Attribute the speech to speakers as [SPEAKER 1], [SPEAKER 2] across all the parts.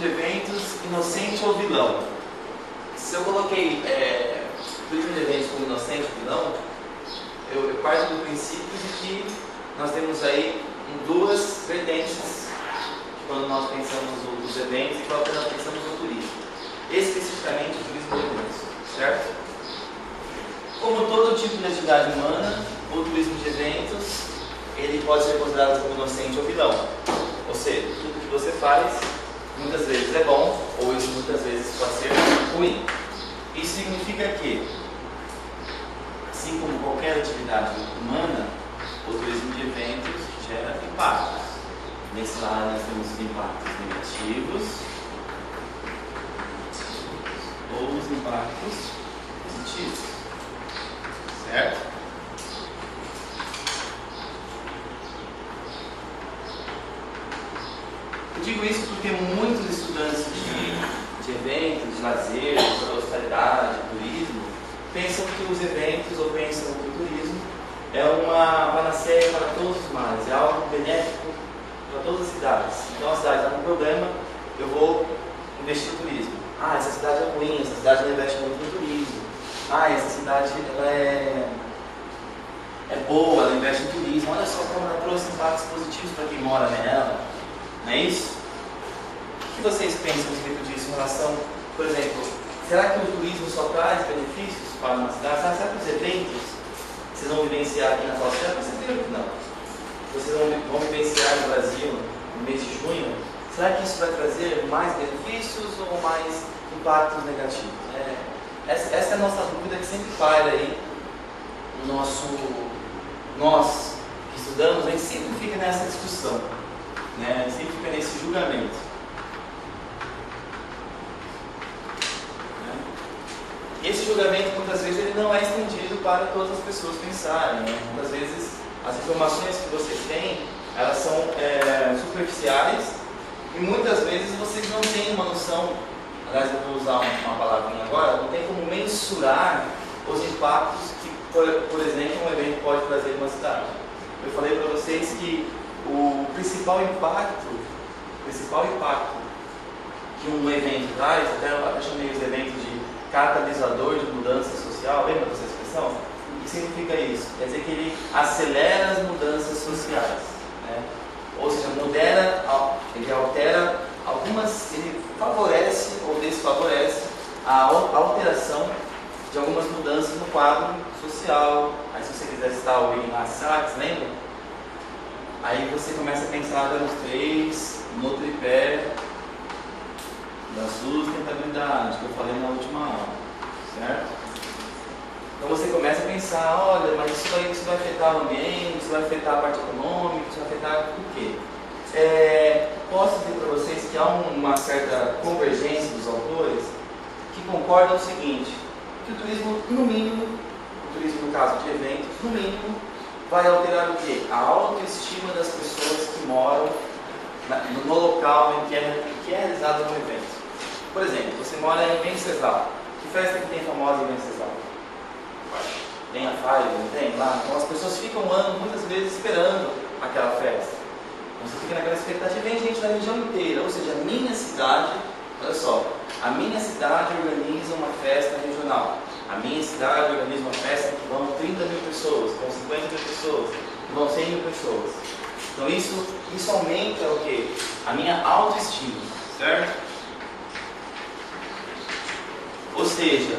[SPEAKER 1] de eventos, inocente ou vilão. Se eu coloquei turismo de eventos como inocente ou vilão, eu parto do princípio de que nós temos aí duas vertentes quando nós pensamos os eventos e quando nós pensamos no turismo. Especificamente o turismo de eventos, certo? Como todo tipo de atividade humana, o turismo de eventos, ele pode ser considerado como inocente ou vilão. Ou seja, tudo que você faz, muitas vezes é bom, ou isso muitas vezes pode ser ruim. Isso significa que, assim como qualquer atividade humana, o turismo de eventos gera impactos. Nesse lado nós temos os impactos negativos ou os impactos positivos, certo? Eu digo isso porque muitos estudantes de eventos, de lazer, de hospitalidade, turismo, pensam que os eventos ou pensam que o turismo é uma panaceia para todos os males, é algo benéfico para todas as cidades. Então a cidade está com problema, eu vou investir no turismo. Ah, essa cidade é ruim, essa cidade não investe muito no turismo. Ah, essa cidade ela é boa, ela investe no turismo. Olha só como ela trouxe impactos positivos para quem mora nela. Não é isso? O que vocês pensam a respeito disso em relação, por exemplo, será que o turismo só traz benefícios para uma cidade? Será que os eventos vocês vão vivenciar aqui na Falseta? Com certeza que não. Vocês vão vivenciar no Brasil no mês de junho, será que isso vai trazer mais benefícios ou mais impactos negativos? Essa é a nossa dúvida que sempre paira aí no nós que estudamos, a gente sempre fica nessa discussão, né? A gente sempre fica nesse julgamento. Esse julgamento, muitas vezes, ele não é estendido para todas as pessoas pensarem, né? Muitas vezes, as informações que vocês têm, elas são superficiais e muitas vezes vocês não têm uma noção, aliás, eu vou usar uma palavrinha agora, não tem como mensurar os impactos que, por exemplo, um evento pode trazer em uma cidade. Eu falei para vocês que o principal impacto que um evento traz, até chamei os eventos de catalisador de mudança social, lembra dessa expressão? O que significa isso? Quer dizer que ele acelera as mudanças sociais, né? Ou seja, ele altera algumas, ele favorece ou desfavorece a alteração de algumas mudanças no quadro social. Aí se você quiser citar o William Sachs, lembra? Aí você começa a pensar nos três, no tripé da sustentabilidade, que eu falei na última aula, certo? Então você começa a pensar, olha, mas isso vai afetar o ambiente, isso vai afetar a parte econômica, isso vai afetar o quê? Posso dizer para vocês que há uma certa convergência dos autores que concordam o seguinte, que o turismo, no mínimo, o turismo no caso de eventos, no mínimo, vai alterar o quê? A autoestima das pessoas que moram no local em que é realizado um evento. Por exemplo, você mora em Venceslau. Que festa que tem famosa em Venceslau? Tem a Fire, não tem lá? Então as pessoas ficam um ano, muitas vezes, esperando aquela festa. Então você fica naquela expectativa, vem gente da região inteira. Ou seja, a minha cidade, olha só, a minha cidade organiza uma festa regional. A minha cidade organiza uma festa que vão 30 mil pessoas, que vão 50 mil pessoas, que vão 100 mil pessoas. Então isso aumenta o quê? A minha autoestima, certo? Ou seja,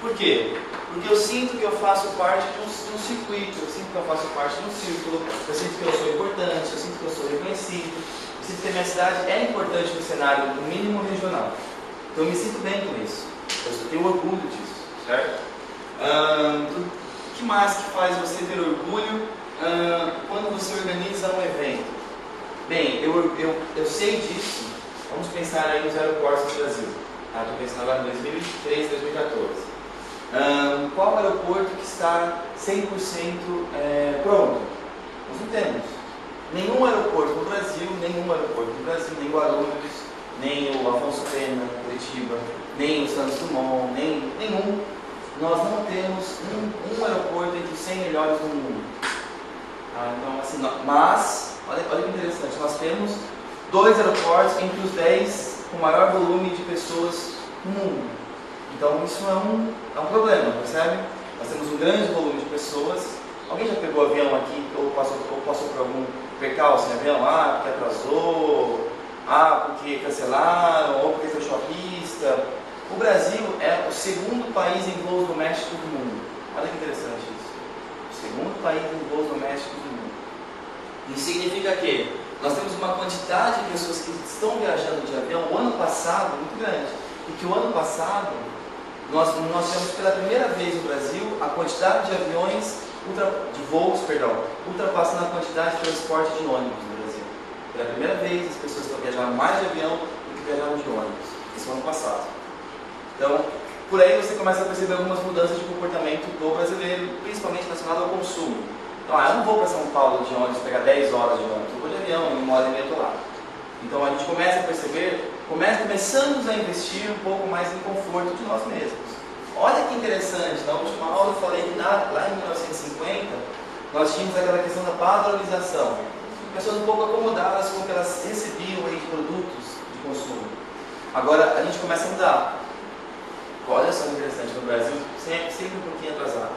[SPEAKER 1] por quê? Porque eu sinto que eu faço parte de um circuito, eu sinto que eu faço parte de um círculo, eu sinto que eu sou importante, eu sinto que eu sou reconhecido, eu sinto que a minha cidade é importante no cenário, no mínimo regional. Então eu me sinto bem com isso, eu tenho orgulho disso, certo? O que mais que faz você ter orgulho quando você organiza um evento? Bem, eu sei disso, vamos pensar aí nos aeroportos do Brasil. Estou pensando agora em 2013, 2014. Qual aeroporto que está 100% pronto? Nós não temos. Nenhum aeroporto no Brasil, nem Guarulhos, nem o Afonso Pena, Curitiba, nem o Santos Dumont, nenhum. Nós não temos um aeroporto entre os 100 melhores do mundo. Então, assim, mas, olha que interessante, nós temos 2 aeroportos entre os 10 com o maior volume de pessoas no mundo. Então isso é um problema, percebe? Nós temos um grande volume de pessoas. Alguém já pegou avião aqui ou passou por algum percalço em avião? Ah, porque atrasou, porque cancelaram, ou porque fechou a pista. O Brasil é o segundo país em voos domésticos do mundo. Olha que interessante isso. O segundo país em voos domésticos do mundo. Isso significa que nós temos uma quantidade de pessoas que estão viajando de avião o ano passado muito grande. E que o ano passado nós tivemos pela primeira vez no Brasil a quantidade de voos ultrapassando a quantidade de transporte de ônibus no Brasil. Pela primeira vez as pessoas estão viajando mais de avião do que viajaram de ônibus. Isso ano passado. Então, por aí você começa a perceber algumas mudanças de comportamento do brasileiro, principalmente relacionado ao consumo. Então, eu não vou para São Paulo de ônibus pegar 10 horas de ônibus, eu vou de avião, em 1h30 eu estou lá. Então a gente começa a perceber, começamos a investir um pouco mais em conforto de nós mesmos. Olha que interessante, na última aula eu falei que lá em 1950 nós tínhamos aquela questão da padronização. Pessoas um pouco acomodadas com o que elas recebiam aí de produtos de consumo. Agora a gente começa a mudar. Olha só que interessante, no Brasil sempre um pouquinho atrasado.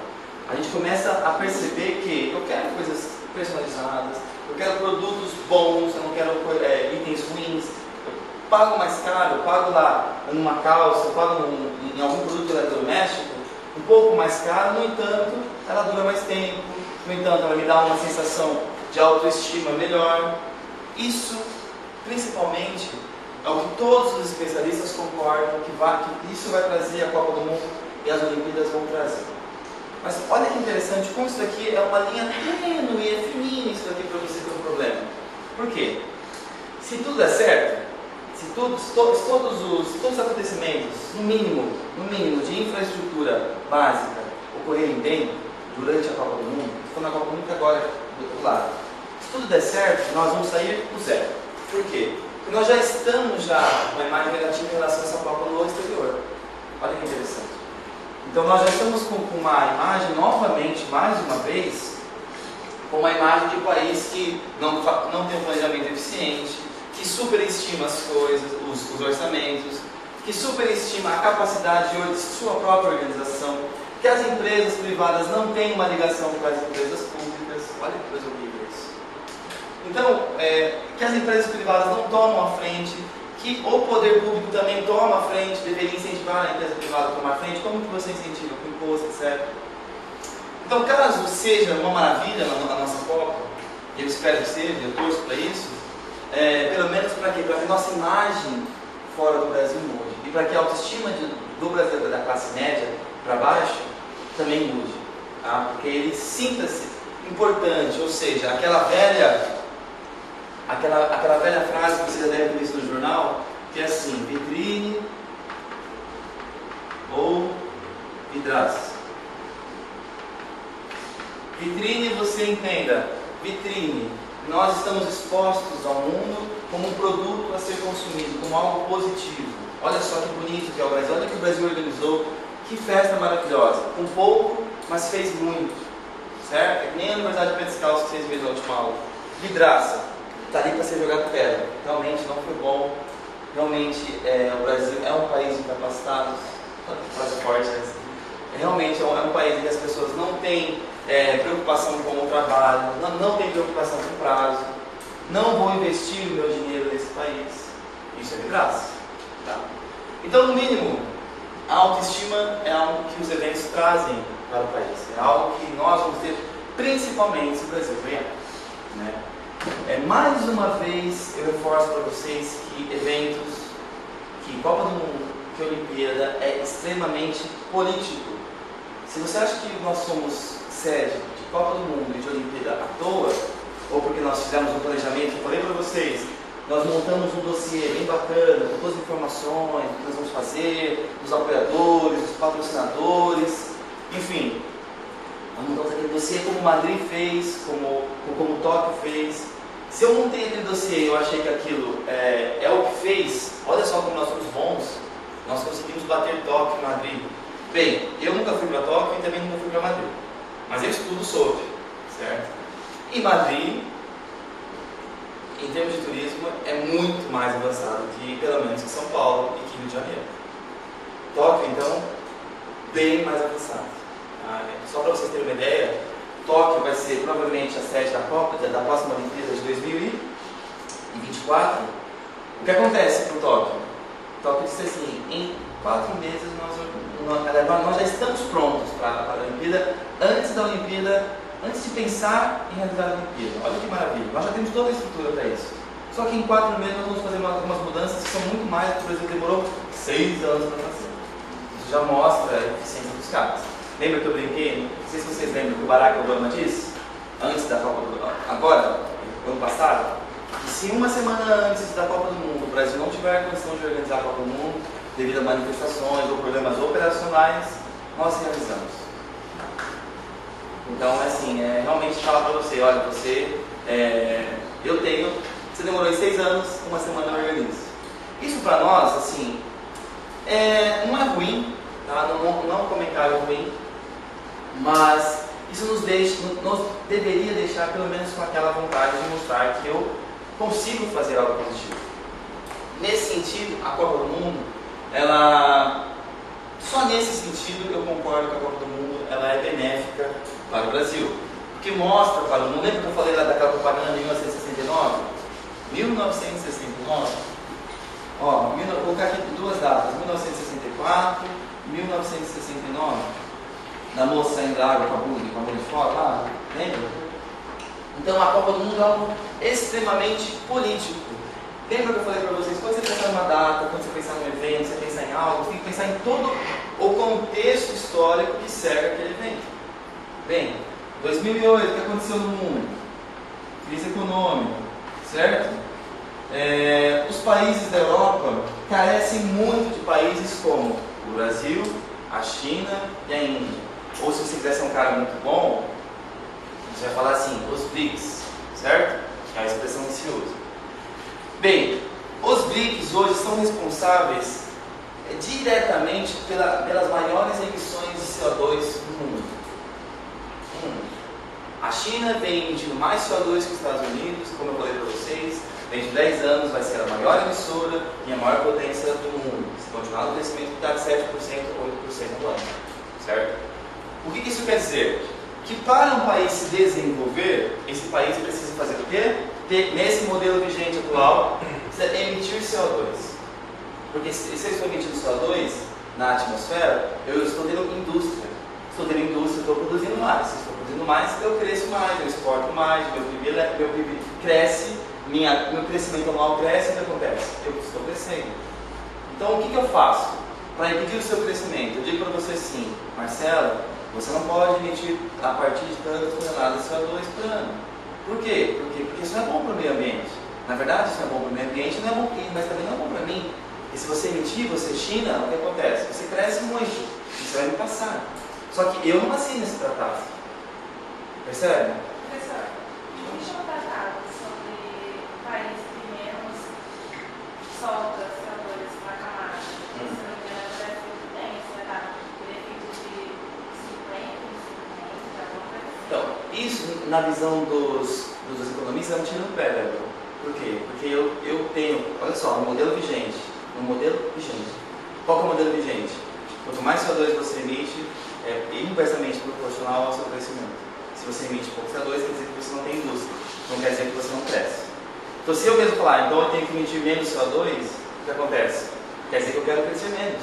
[SPEAKER 1] A gente começa a perceber que eu quero coisas personalizadas, eu quero produtos bons, eu não quero itens ruins. Eu pago mais caro, eu pago lá numa calça, eu pago em algum produto eletrodoméstico um pouco mais caro, no entanto, ela dura mais tempo, no entanto, ela me dá uma sensação de autoestima melhor. Isso, principalmente, é o que todos os especialistas concordam que isso vai trazer a Copa do Mundo e as Olimpíadas vão trazer. Mas olha que interessante, como isso daqui é uma linha tênue, é fininha isso daqui para você ter um problema. Por quê? Se tudo der certo, se todos os acontecimentos, no mínimo de infraestrutura básica, ocorrerem bem durante a Copa do Mundo, estou na Copa do Mundo agora do outro lado, se tudo der certo, nós vamos sair do zero. Por quê? Porque nós já estamos com uma imagem negativa em relação a essa Copa no exterior. Olha que interessante. Então nós já estamos com uma imagem, novamente, mais uma vez, com uma imagem de país que não tem um planejamento eficiente, que superestima as coisas, os orçamentos, que superestima a capacidade de sua própria organização, que as empresas privadas não têm uma ligação com as empresas públicas. Olha que coisa horrível isso. Então, que as empresas privadas não tomam a frente, que o poder público também toma a frente, deveria incentivar a empresa privada a tomar a frente. Como que você incentiva? Com imposto, etc. Então, caso seja uma maravilha a nossa Copa, eu espero que seja, eu torço para isso, pelo menos para quê? Para que a nossa imagem fora do Brasil mude. E para que a autoestima do brasileiro da classe média para baixo também mude. Tá? Porque ele sinta-se importante, ou seja, aquela velha frase que você já deve ter visto no jornal, que é assim: vitrine ou vidraça. Vitrine, você entenda, vitrine, nós estamos expostos ao mundo como um produto a ser consumido, como algo positivo. Olha só que bonito que é o Brasil, olha que o Brasil organizou, que festa maravilhosa, com pouco, mas fez muito, certo? É que nem a Universidade de Pedro Descalço que vocês viram na última aula. Vidraça, está ali para ser jogado pedra, realmente não foi bom, realmente o Brasil é um país incapacitado, frase forte, né? Realmente é um país em que as pessoas não têm preocupação com o trabalho, não têm preocupação com o prazo, não vou investir o meu dinheiro nesse país. Isso é vidraça. Tá? Então, no mínimo, a autoestima é algo que os eventos trazem para o país, é algo que nós vamos ter, principalmente se o Brasil ganhar. Né? Mais uma vez, eu reforço para vocês que eventos, que Copa do Mundo, que Olimpíada é extremamente político. Se você acha que nós somos sede de Copa do Mundo e de Olimpíada à toa, ou porque nós fizemos um planejamento, eu falei para vocês, nós montamos um dossiê bem bacana, com todas as informações, o que nós vamos fazer, os apoiadores, os patrocinadores, enfim, nós montamos aquele dossiê como o Madrid fez, como o Tóquio fez. Se eu montei aquele dossiê e eu achei que aquilo é o que fez, olha só como nós somos bons, nós conseguimos bater Tóquio e Madrid. Bem, eu nunca fui para Tóquio e também nunca fui para Madrid, mas eu estudo sobre, certo? E Madrid em termos de turismo, é muito mais avançado que, pelo menos, que São Paulo e que Rio de Janeiro. Tóquio, então, bem mais avançado. Só para vocês terem uma ideia, Tóquio vai ser provavelmente a sede da próxima Olimpíada de 2024. O que acontece com Tóquio? Tóquio disse assim, em 4 meses nós já estamos prontos para a Olimpíada, antes de pensar em realizar a Olimpíada. Olha que maravilha, nós já temos toda a estrutura para isso. Só que em 4 meses nós vamos fazer algumas mudanças que são muito mais, por exemplo, demorou 6 anos para fazer. Isso já mostra a eficiência dos caras. Lembra que eu brinquei? Não sei se vocês lembram que o Barack Obama disse, antes da Copa do Mundo, agora, ano passado, que se uma semana antes da Copa do Mundo o Brasil não tiver a condição de organizar a Copa do Mundo, devido a manifestações ou problemas operacionais, nós realizamos. Então, assim, realmente falar para você, olha, você demorou 6 anos, uma semana eu organizo. Isso para nós, assim, não é ruim, tá? Não é um comentário ruim, mas isso nos deveria deixar pelo menos com aquela vontade de mostrar que eu consigo fazer algo positivo. Nesse sentido, a Copa do Mundo, só nesse sentido eu concordo que a Copa do Mundo ela é benéfica para o Brasil. Porque mostra para o mundo, lembra que eu falei lá daquela propaganda de 1969? 1969, vou colocar aqui 2 datas, 1964 e 1969, da moça saindo da água com a bunda de fora lá, lembra? Então a Copa do Mundo é algo extremamente político. Lembra que eu falei para vocês, quando você pensar numa data, quando você pensar num evento, você pensar em algo, você tem que pensar em todo o contexto histórico que cerca aquele evento. Bem, 2008, o que aconteceu no mundo? Crise econômica, certo? Os países da Europa carecem muito de países como o Brasil, a China e a Índia. Ou se você quiser ser um cara muito bom, você vai falar assim, os BRICS, certo? Que é a expressão que se usa. Bem, os BRICS hoje são responsáveis diretamente pelas maiores emissões de CO2 do mundo. A China vem emitindo mais CO2 que os Estados Unidos, como eu falei para vocês, dentro de 10 anos vai ser a maior emissora e a maior potência do mundo. Se continuar no crescimento, está de 7% ou 8% ao ano, certo? O que isso quer dizer? Que para um país se desenvolver, esse país precisa fazer o quê? Nesse modelo vigente atual, precisa emitir CO2. Porque se eu estou emitindo CO2 na atmosfera, eu estou tendo indústria. Estou tendo indústria, estou produzindo mais. Se estou produzindo mais, eu cresço mais, eu exporto mais, meu PIB cresce, meu crescimento anual cresce, o que acontece? Eu estou crescendo. Então, o que eu faço para impedir o seu crescimento? Eu digo para você assim, Marcelo, você não pode emitir a partir de tantas toneladas de CO2 por ano. Por quê? Porque isso não é bom para o meio ambiente. Na verdade, isso não é bom para o meio ambiente, não é bom, mas também não é bom para mim. E se você emitir, você China, o que acontece? Você cresce muito, isso vai me passar. Só que eu não assino esse tratado. Percebe?
[SPEAKER 2] Professor, existe um tratado sobre país que menos solta CO2 na camada. Se não me engano, parece que tem esse tratado. Ele é feito de 50, alguma coisa assim.
[SPEAKER 1] Então, isso na visão dos economistas é um tiro no pé, Débora. Por quê? Porque eu tenho, olha só, um modelo vigente. Qual que é o modelo vigente? Quanto mais CO2 você emite, é inversamente proporcional ao seu crescimento. Se você emite pouco CO2, quer dizer que você não tem indústria. Não quer dizer que você não cresce. Então, se eu mesmo falar, então eu tenho que emitir menos CO2, o que acontece? Quer dizer que eu quero crescer menos.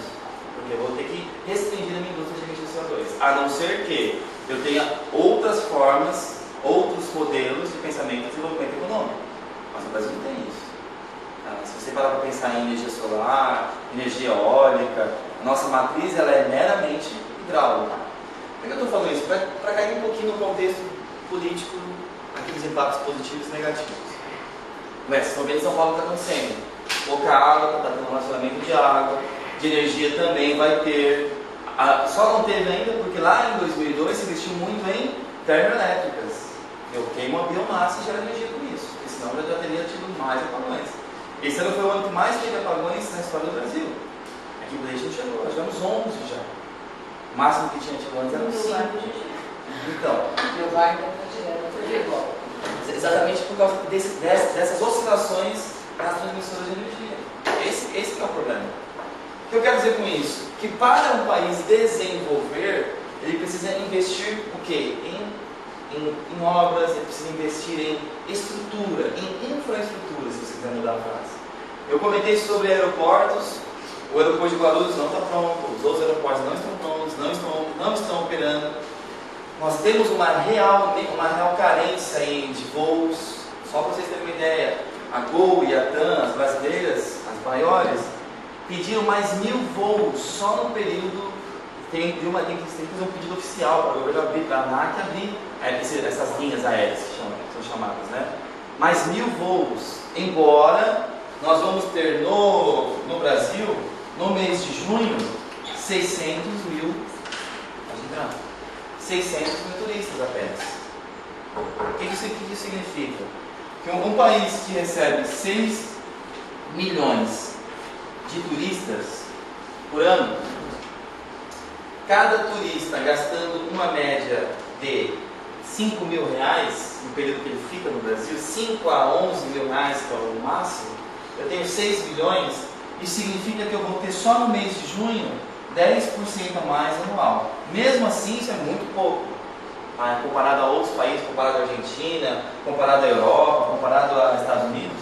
[SPEAKER 1] Porque eu vou ter que restringir a minha indústria de emitir CO2. A não ser que eu tenha outras formas, outros modelos de pensamento de desenvolvimento econômico. Mas o Brasil não tem isso. Se você parar para pensar em energia solar, energia eólica, a nossa matriz ela é meramente hidráulica. Por que eu estou falando isso? Para cair um pouquinho no contexto político, aqueles impactos positivos e negativos. Vocês estão vendo em São Paulo o que está acontecendo. Pouca água, está tendo um racionamento de água, de energia também vai ter. Só não teve ainda porque lá em 2002 se investiu muito em termoelétricas. Eu queimo a biomassa e gero energia com isso, porque senão eu já teria tido mais apagões. Esse ano foi o ano que mais teve apagões na história do Brasil. Aqui em Brasília chegou, nós tivemos 11 já. O máximo que tinha tido antes era 5. Então.
[SPEAKER 3] Meu pai ainda está tirando, foi de volta.
[SPEAKER 1] Exatamente por causa dessas oscilações nas transmissoras de energia. Esse que é o problema. O que eu quero dizer com isso? Que para um país desenvolver, ele precisa investir o quê? Em obras, ele precisa investir em estrutura, em infraestrutura, se você quiser mudar a frase. Eu comentei sobre aeroportos. O aeroporto de Guarulhos não está pronto, os outros aeroportos não estão prontos, não estão operando. Nós temos uma real carência de voos. Só para vocês terem uma ideia, a Gol e a TAM, as brasileiras, as maiores, pediram mais 1000 voos só no período. Tem que fazer um pedido oficial para o governo abrir, para a ANAC abrir essas linhas aéreas que são chamadas, né? Mais 1000 voos, embora nós vamos ter no Brasil, no mês de junho, 600 mil turistas apenas. O que isso significa? Que um país que recebe 6 milhões de turistas por ano, cada turista gastando uma média de 5 mil reais, no período que ele fica no Brasil, 5 a 11 mil reais, que é o máximo, eu tenho 6 milhões, isso significa que eu vou ter só no mês de junho 10% a mais anual. Mesmo assim, isso é muito pouco. Comparado a outros países, comparado à Argentina, comparado à Europa, comparado aos Estados Unidos,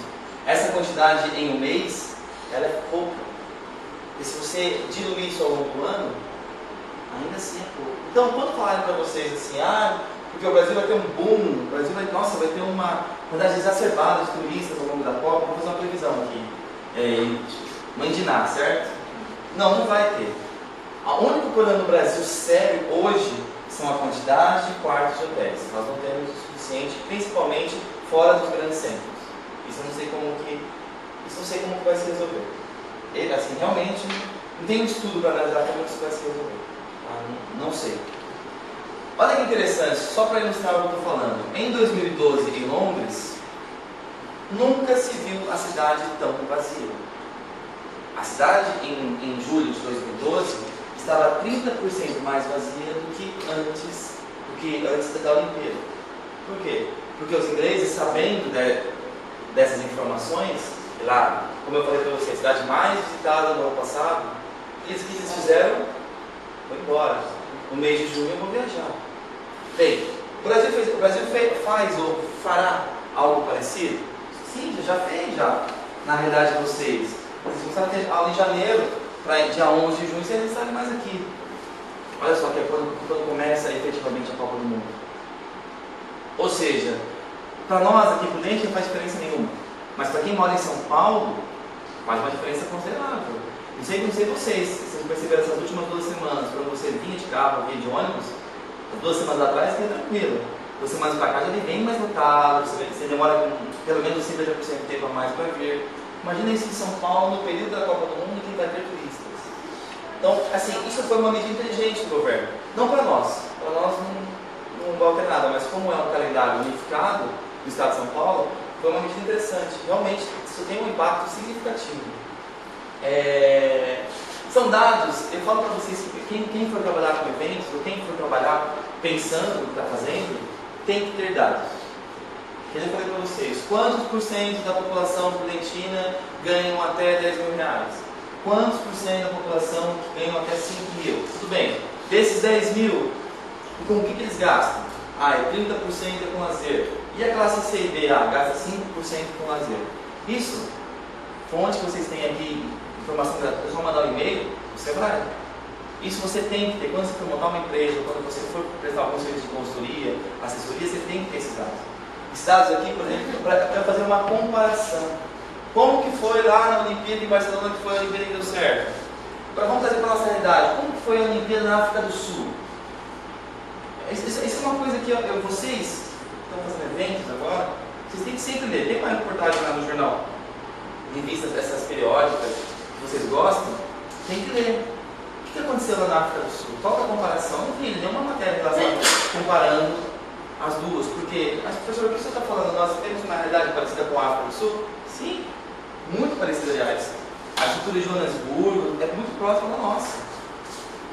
[SPEAKER 1] essa quantidade em um mês, ela é pouca. E se você diluir isso ao longo do ano, ainda assim é pouco. Então, quando falarem para vocês assim, porque o Brasil vai ter um boom, o Brasil vai ter uma quantidade exacerbada de turistas ao longo da Copa, vou fazer uma previsão aqui, mandinar, certo? Não vai ter. O único problema no Brasil sério hoje são a quantidade de quartos de hotéis. Nós não temos o suficiente, principalmente fora dos grandes centros. Isso eu não sei como que vai se resolver. Assim, realmente, não tem um estudo para analisar como isso vai se resolver. Não sei. Olha que interessante, só para ilustrar o que eu estou falando. Em 2012, em Londres, nunca se viu a cidade tão vazia. A cidade, em julho de 2012, estava 30% mais vazia do que antes da Olimpíada. Por quê? Porque os ingleses, sabendo dessas informações, lá, como eu falei para vocês, a cidade mais visitada no ano passado, o que eles fizeram? Vou embora. No mês de junho eu vou viajar. Bem, o Brasil faz ou fará algo parecido? Sim, já fez, na realidade de vocês. Vocês começaram a ter aula em janeiro, para dia 11 de junho, vocês não estarem mais aqui. Olha só que é quando começa efetivamente a Copa do Mundo. Ou seja, para nós aqui por dentro não faz diferença nenhuma. Mas para quem mora em São Paulo, faz uma diferença considerável. Não sei vocês perceberam essas últimas 2 semanas, quando você vinha de carro, vinha de ônibus, 2 semanas atrás fica tranquilo. 2 semanas para cá já vem bem mais lotado, você demora pelo menos 50% de tempo a mais para vir. Imagina isso em São Paulo, no período da Copa do Mundo, que vai ter turistas. Então, assim, isso foi uma medida inteligente do governo. Não para nós não vai ter nada, mas como é um calendário unificado do Estado de São Paulo, foi uma medida interessante. Realmente, isso tem um impacto significativo. São dados, eu falo para vocês que quem for trabalhar com eventos, ou quem for trabalhar pensando no que está fazendo, tem que ter dados. Eu já falei para vocês, quantos por cento da população prudentina ganham até 10 mil reais? Quantos por cento da população ganham até 5 mil? Tudo bem, desses 10 mil, com o que eles gastam? 30% é com lazer. E a classe C e B, gasta 5% com lazer. Isso, fonte que vocês têm aqui, informação gratuita, é só mandar um e-mail, você vai. Isso você tem que ter, quando você for montar uma empresa, quando você for prestar algum serviço de consultoria, assessoria, você tem que ter esses dados. Estados aqui, por exemplo, para fazer uma comparação. Como que foi lá na Olimpíada em Barcelona, que foi a Olimpíada que deu certo? Agora vamos trazer para a nossa realidade. Como que foi a Olimpíada na África do Sul? Isso é uma coisa que vocês estão fazendo eventos agora, vocês têm que sempre ler. Tem uma reportagem lá no jornal, revistas dessas periódicas que vocês gostam, tem que ler. O que aconteceu lá na África do Sul? Qual é a comparação? Não tem nenhuma matéria comparando as duas, porque, professor, o que você está falando? Nós temos uma realidade parecida com a África do Sul? Sim, muito parecida, aliás. A estrutura de Joanesburgo é muito próxima da nossa.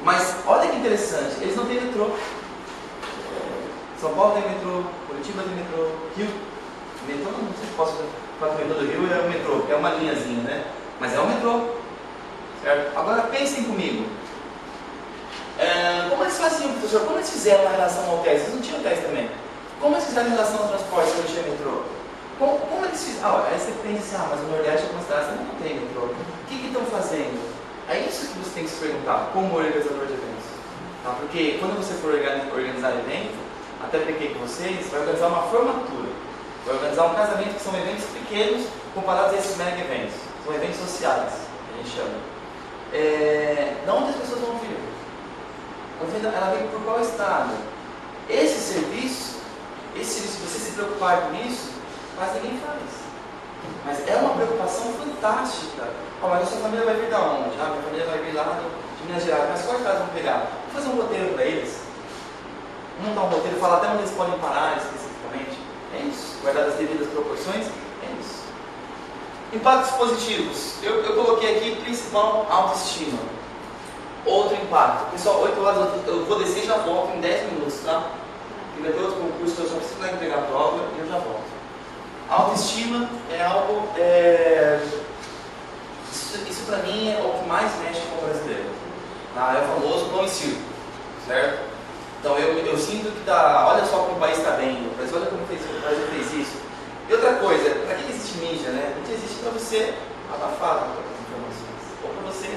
[SPEAKER 1] Mas olha que interessante, eles não têm metrô. São Paulo tem metrô, Curitiba tem metrô, Rio Metrô, não sei se posso falar que o metrô do Rio é o metrô, porque é uma linhazinha, né? Mas é o metrô, certo? Agora pensem comigo. Como eles faziam, professor? Como eles fizeram a relação ao hotéis? Vocês não tinham hotéis também. Como eles fizeram a relação ao transporte quando tinha metrô? Como eles fizeram? Aí você pensa, mas o Nordeste é uma cidade que não tem metrô. O que estão fazendo? É isso que você tem que se perguntar, como organizador de eventos. Tá? Porque quando você for organizar evento, até brinquei com vocês, vai organizar uma formatura. Vai organizar um casamento, que são eventos pequenos comparados a esses mega eventos. São eventos sociais, que a gente chama. De onde as pessoas vão vir? Ela vem por qual estado? Esse serviço, se você se preocupar com isso, quase ninguém faz. Mas é uma preocupação fantástica. Mas a sua família vai vir da onde? Minha família vai vir lá de Minas Gerais. Mas qual estado vão pegar? Vamos fazer um roteiro para eles. Vamos montar um roteiro, falar até onde eles podem parar especificamente. É isso. Guardar as devidas proporções. É isso. Impactos positivos. Eu coloquei aqui principal autoestima. Outro impacto. Pessoal, 8 horas eu vou descer e já volto em 10 minutos, tá? E vai ter outro concurso que eu só preciso entregar a prova e eu já volto. Autoestima é algo. Isso para mim é o que mais mexe com o brasileiro. Tá? É o famoso pão e circo, certo? Então eu sinto que olha só como o país está bem, olha como o Brasil fez isso. E outra coisa, para que existe mídia, né? A mídia existe para você abafar as informações, ou para você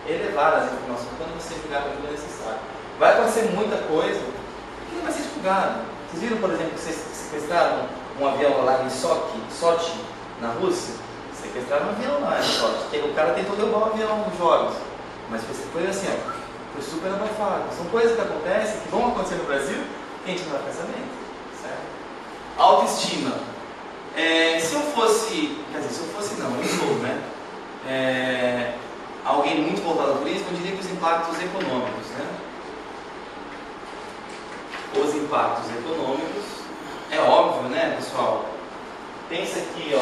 [SPEAKER 1] elevar as informações quando você julgar que aquilo é necessário. Vai acontecer muita coisa que não vai ser divulgado. Vocês viram, por exemplo, que vocês sequestraram um avião lá em Sochi, na Rússia? Sequestraram um avião lá em Sochi. O cara tentou derrubar um avião nos jogos, mas foi assim, foi super abafado. São coisas que acontecem, que vão acontecer no Brasil, que a gente não vai pensamento, certo? Autoestima. Se eu fosse não, eu sou, né? Alguém muito voltado ao turismo, eu diria que os impactos econômicos, né? Os impactos econômicos, é óbvio, né, pessoal? Pensa aqui,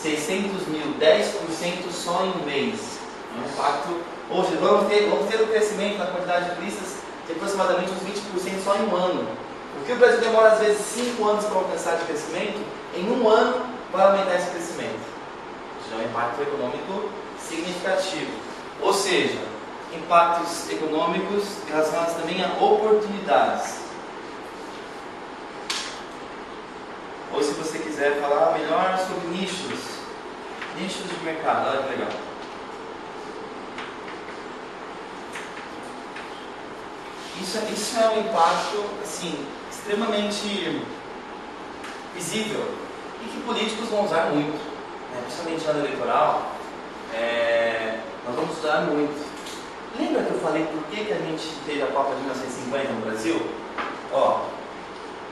[SPEAKER 1] 600 mil, 10% só em um mês. É um impacto. Hoje vamos ter um crescimento na quantidade de turistas de aproximadamente uns 20% só em um ano. Porque o Brasil demora às vezes 5 anos para alcançar de crescimento, em um ano vai aumentar esse crescimento. Isso já é um impacto econômico significativo. Ou seja, impactos econômicos relacionados também a oportunidades. Ou se você quiser falar melhor sobre nichos de mercado, olha que legal. Isso é um impacto assim, extremamente visível e que políticos vão usar muito, né? Principalmente no ano eleitoral, nós vamos usar muito. Lembra que eu falei por que a gente teve a Copa de 1950 no Brasil?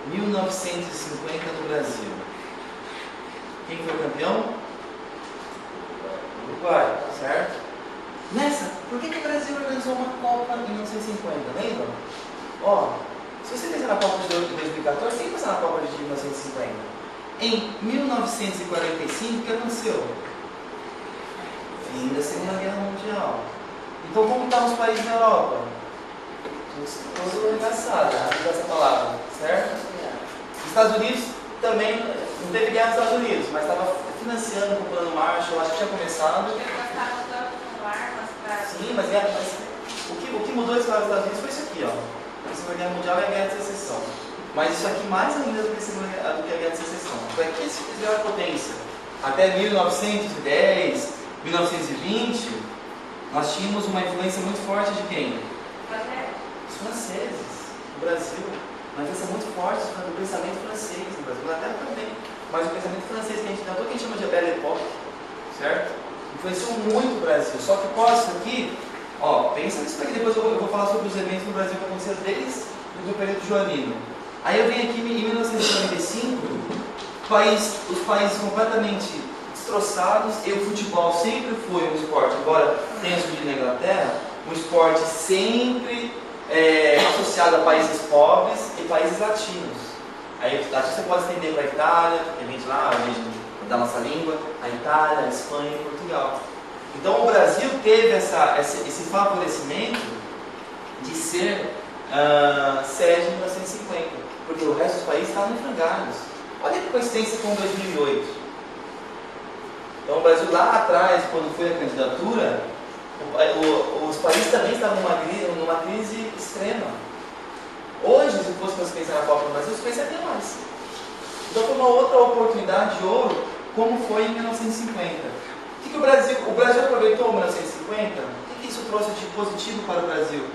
[SPEAKER 1] 1950 no Brasil. Quem foi o campeão? Uruguai, certo? Por que o Brasil organizou uma Copa em 1950? Lembra? Se você pensar na Copa de 2014, quem pensar na Copa de 1950? Em 1945, o que aconteceu? Fim da Segunda Guerra Mundial. Então, como estavam os países na Europa? Todos arregaçados, essa palavra, certo? Os Estados Unidos também, não teve guerra nos Estados Unidos, mas estava financiando com o plano Marshall, acho que tinha começado. Sim, mas o que mudou a história dos Estados Unidos foi isso aqui, A Segunda Guerra Mundial e a Guerra de Secessão. Mas isso aqui mais ainda do que a Guerra de Secessão. Foi aqui que se fizeram a potência. Até 1910, 1920, nós tínhamos uma influência muito forte de quem? Os franceses. O Brasil, uma influência muito forte do pensamento francês no Brasil. Na Inglaterra também. Mas o pensamento francês que a gente chama de Belle Époque, certo? Influenciou muito o Brasil. Só que isso aqui, pensa nisso daqui, depois eu vou falar sobre os eventos no Brasil que aconteceram desde o período joanino. Aí eu venho aqui em 1945, os países completamente destroçados, e o futebol sempre foi um esporte, embora tenha surgido na Inglaterra, um esporte sempre associado a países pobres e países latinos. Aí você pode estender para a Itália, porque a gente lá, a origem da nossa língua, a Itália, a Espanha e Portugal. Então o Brasil teve esse favorecimento de ser sede em 1950, porque o resto dos países estavam em frangalhos. Olha que coincidência com 2008. Então o Brasil lá atrás, quando foi a candidatura, os países também estavam numa crise extrema. Hoje, se fosse para pensar na Copa do Brasil, os países até mais. Então foi uma outra oportunidade de ouro, como foi em 1950. O que o Brasil aproveitou em 1950? O que isso trouxe de positivo para o Brasil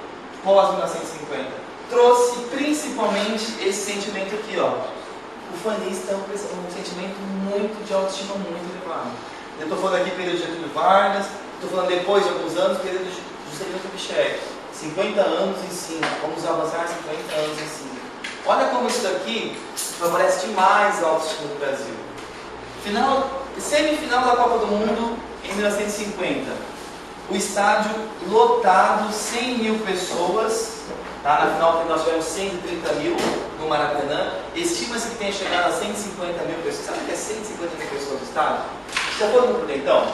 [SPEAKER 1] pós-1950? Trouxe principalmente esse sentimento aqui, ó. O fanista é um sentimento muito de autoestima muito elevado. Eu estou falando aqui período de Getúlio Vargas, estou falando depois de alguns anos, período de Juscelino Kubitschek. 50 anos em cima, vamos avançar 50 anos em cima. Olha como isso daqui favorece demais a autoestima do Brasil. Semifinal da Copa do Mundo em 1950. O estádio lotado, 100 mil pessoas. Tá? Na final nós tivemos 130 mil no Maracanã. Estima-se que tenha chegado a 150 mil pessoas. Sabe o que é 150 mil pessoas no estádio? Já foram no Prudentão?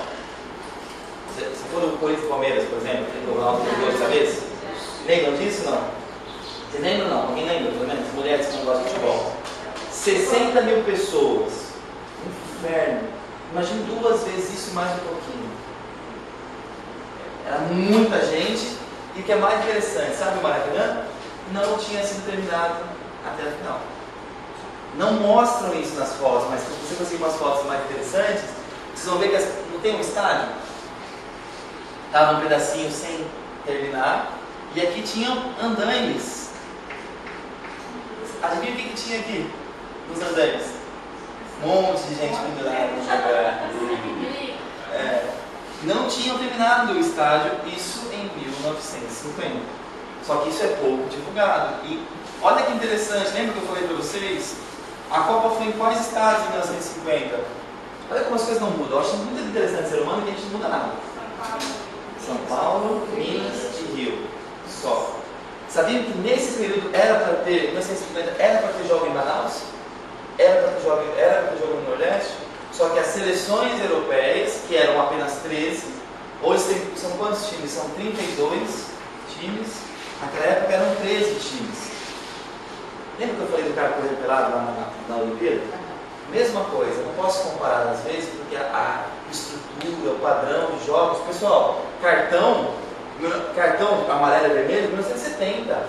[SPEAKER 1] Você for no Corinthians e Palmeiras, por exemplo, tem o Ronaldo de dois cabeças? Lembram disso ou não? Vocês lembram ou não? Alguém lembra, pelo menos? Mulheres que não gostam de futebol. 60 mil pessoas. Inferno. Imagine 2 vezes isso mais um pouquinho. Era muita gente. E o que é mais interessante, sabe o Maracanã? Não tinha sido terminado até a final. Não mostram isso nas fotos, mas se você conseguir umas fotos mais interessantes, vocês vão ver que não tem um estádio? Estava um pedacinho sem terminar. E aqui tinham andaimes. Adivinha o que tinha aqui nos andaimes? Um monte de gente pendurada no lugar. Não tinham terminado o estádio, isso em 1950. Só que isso é pouco divulgado. E olha que interessante, lembra que eu falei para vocês? A Copa foi em quais estados em 1950? Olha como as coisas não mudam. Eu acho muito interessante ser humano que a gente não muda nada. São Paulo, Minas e Rio. Só. Sabiam que nesse período era para ter, em 1950, era para ter jogo em Manaus? Era para ter jogo no Nordeste? Só que as seleções europeias, que eram apenas 13, hoje são quantos times? São 32 times. Naquela época eram 13 times. Lembra que eu falei do cara correndo pelado lá na Olimpíada? Mesma coisa, não posso comparar às vezes, porque a estrutura, o padrão de jogos. Pessoal, cartão amarelo e vermelho, 1970.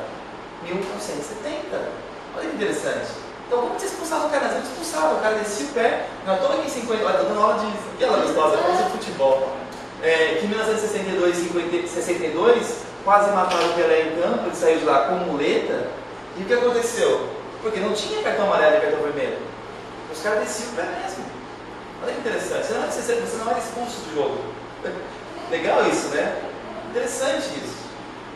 [SPEAKER 1] 1970. Olha que interessante. Então, como você expulsava o cara? Você expulsava, o cara descia o pé. Não, estou aqui em 50, olha, estou dando aula de. Ela gostosa, coisa de futebol. Que em 1962 e 62, quase mataram o Pelé em campo, ele saiu de lá com muleta. E o que aconteceu? Porque não tinha cartão amarelo e cartão vermelho. Os caras desciam o pé mesmo. Olha que interessante. Você não era expulso do jogo. Legal isso, né? Interessante isso.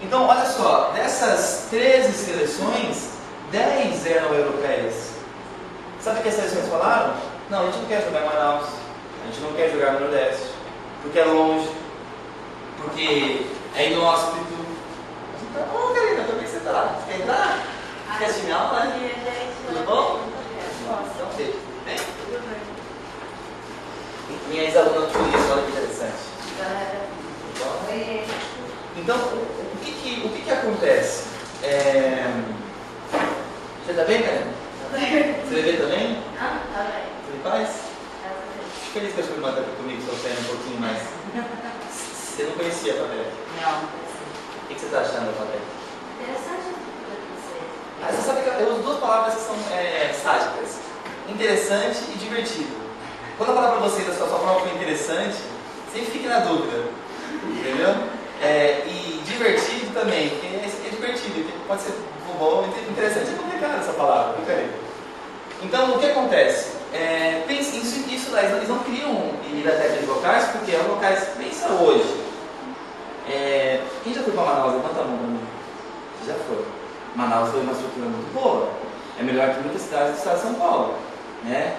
[SPEAKER 1] Então, olha só, dessas 13 seleções, 10 eram europeias. Sabe o que as seleções falaram? Não, a gente não quer jogar em Manaus, a gente não quer jogar no Nordeste, porque é longe, porque é inóspito. Ô, Karina, como é que você está? Quer entrar? Quer assistir aula, né? Tudo bom? Então, beijo. Bem? Minha ex-aluna de polícia, olha que interessante. Então, o que acontece? Você está bem, Karina? Você bebê também?
[SPEAKER 2] Tá bem.
[SPEAKER 1] Você tem paz? Fico feliz que a sua irmã está aqui comigo, sofrendo um pouquinho mais. Você não conhecia a Patek?
[SPEAKER 2] Não.
[SPEAKER 1] O que você está achando da Patek?
[SPEAKER 2] Interessante você.
[SPEAKER 1] Você sabe que eu uso 2 palavras que são ságicas: interessante e divertido. Quando eu falar para vocês que a sua prova foi interessante, sempre fique na dúvida. Entendeu? E divertido também, porque esse aqui é divertido, que pode ser bom, interessante é complicado essa palavra, Então, o que acontece? Eles não queriam ir até aqueles locais, porque eram locais, pensa hoje. Quem já foi para Manaus? Levanta a mão para mim. Já foi. Manaus foi uma estrutura muito boa. É melhor que muitas cidades do estado de São Paulo. Né?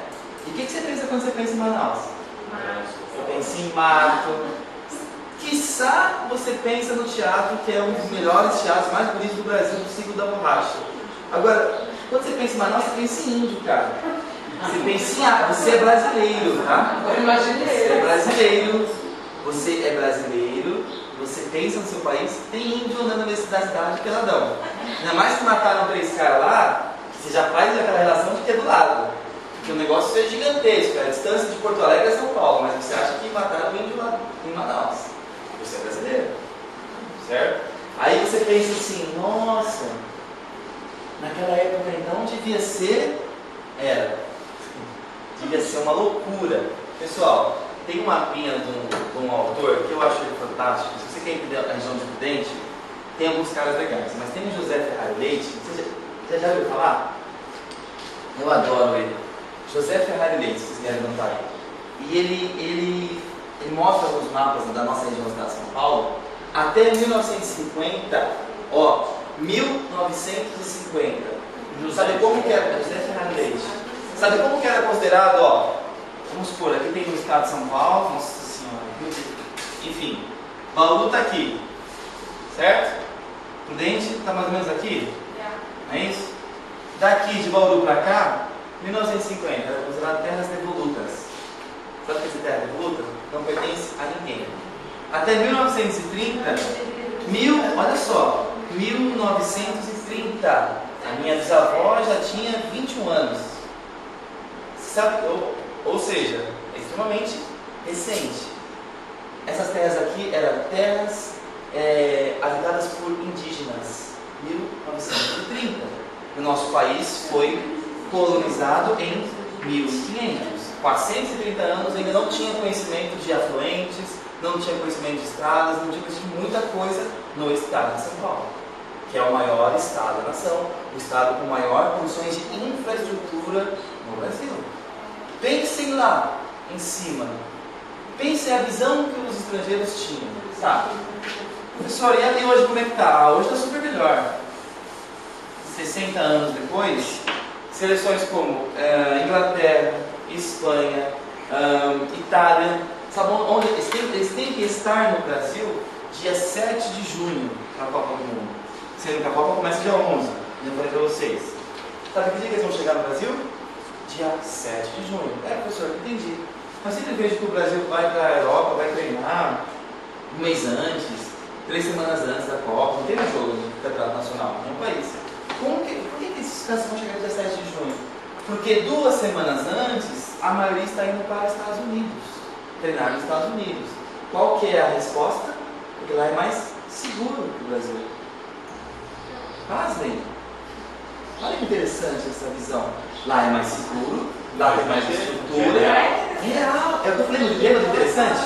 [SPEAKER 1] E o que você pensa quando você pensa em Manaus? Você pensa em mato. Quiçá você pensa no teatro, que é um dos melhores teatros mais bonitos do Brasil, do ciclo da borracha. Agora, quando você pensa em Manaus, você pensa em índio, cara. Você pensa em você é brasileiro, tá?
[SPEAKER 2] Eu imaginei.
[SPEAKER 1] Você é brasileiro, você pensa no seu país, tem índio andando na cidade peladão. Ainda mais que mataram 3 caras lá, você já faz aquela relação de que é do lado. Que o negócio é gigantesco, a distância de Porto Alegre a São Paulo, mas você acha que mataram o índio lá em Manaus. Você é brasileiro, certo? Aí você pensa assim, nossa, naquela época então devia ser uma loucura. Pessoal, tem um mapinha de um autor que eu acho ele fantástico. Se você quer entender a região de Prudente, tem alguns caras legais, mas tem o José Ferrari Leite. Você já ouviu falar? Eu adoro ele. José Ferrari Leite, se vocês quiserem anotar aí. E ele mostra os mapas da nossa região do estado de São Paulo até 1950, 1950. Sabe como que era? José Ferrari Leite. Sabe como que era considerado, vamos supor, aqui tem o estado de São Paulo, nossa senhora, enfim, Bauru está aqui, certo? Prudente está mais ou menos aqui, não é isso? Daqui de Bauru para cá, 1950, era considerado terras devolutas. Sabe o que é terra devoluta? Não pertence a ninguém. Até 1930, olha só, 1930, a minha bisavó já tinha 21 anos. Sabe, ou seja, é extremamente recente. Essas terras aqui eram terras habitadas por indígenas. 1930. O nosso país foi colonizado em 1500. 430 anos, ainda não tinha conhecimento de afluentes, não tinha conhecimento de estradas, não tinha conhecimento de muita coisa no estado de São Paulo, que é o maior estado da nação, o estado com maior condições de infraestrutura no Brasil. Pensem lá em cima, pensem a visão que os estrangeiros tinham. Tá? Professor, e ali hoje como é que está? Hoje está super melhor. 60 anos depois, seleções como Inglaterra, Espanha, Itália, sabe onde eles têm que estar no Brasil dia 7 de junho para a Copa do Mundo. Sendo que a Copa começa dia 11, já falei para vocês. Sabe que dia que eles vão chegar no Brasil? Dia 7 de junho. Professor, entendi. Mas sempre vejo que o Brasil vai para a Europa, vai treinar um mês antes, 3 semanas antes da Copa, não tem mais jogo no Campeonato Nacional, nenhum país. Por que esses caras vão chegar dia 7 de junho? Porque 2 semanas antes, a maioria está indo para os Estados Unidos, treinar nos Estados Unidos. Qual que é a resposta? Porque lá é mais seguro que o Brasil. Pasmem. Olha que interessante essa visão. Lá é mais seguro, lá tem mais estrutura. Real. Eu estou falando de lembra interessante?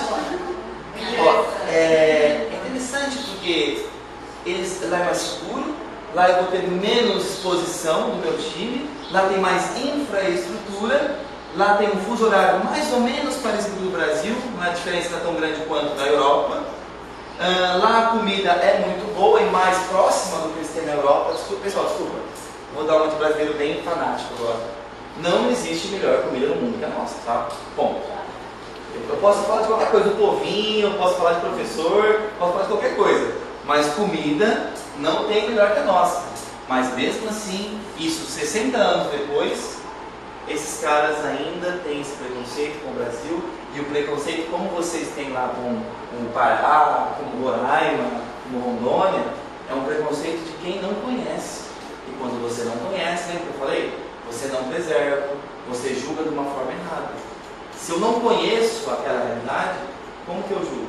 [SPEAKER 1] É interessante porque lá é mais seguro, lá eu vou ter menos exposição do meu time, lá tem mais infraestrutura, lá tem um fuso horário mais ou menos parecido do Brasil, uma diferença não é tão grande quanto da Europa. Lá a comida é muito boa e mais próxima do que eles têm na Europa. Pessoal, desculpa, vou dar uma de brasileiro bem fanático agora. Não existe melhor comida no mundo que a nossa, tá? Ponto. Eu posso falar de qualquer coisa, do povinho, eu posso falar de professor, posso falar de qualquer coisa, mas comida não tem melhor que a nossa. Mas mesmo assim, isso 60 anos depois, esses caras ainda têm esse preconceito com o Brasil, e o preconceito como vocês têm lá com o Pará, com Roraima, com Rondônia, é um preconceito de quem não conhece. E quando você não conhece, lembra que eu falei? Você não preserva, você julga de uma forma errada. Se eu não conheço aquela realidade, como que eu julgo?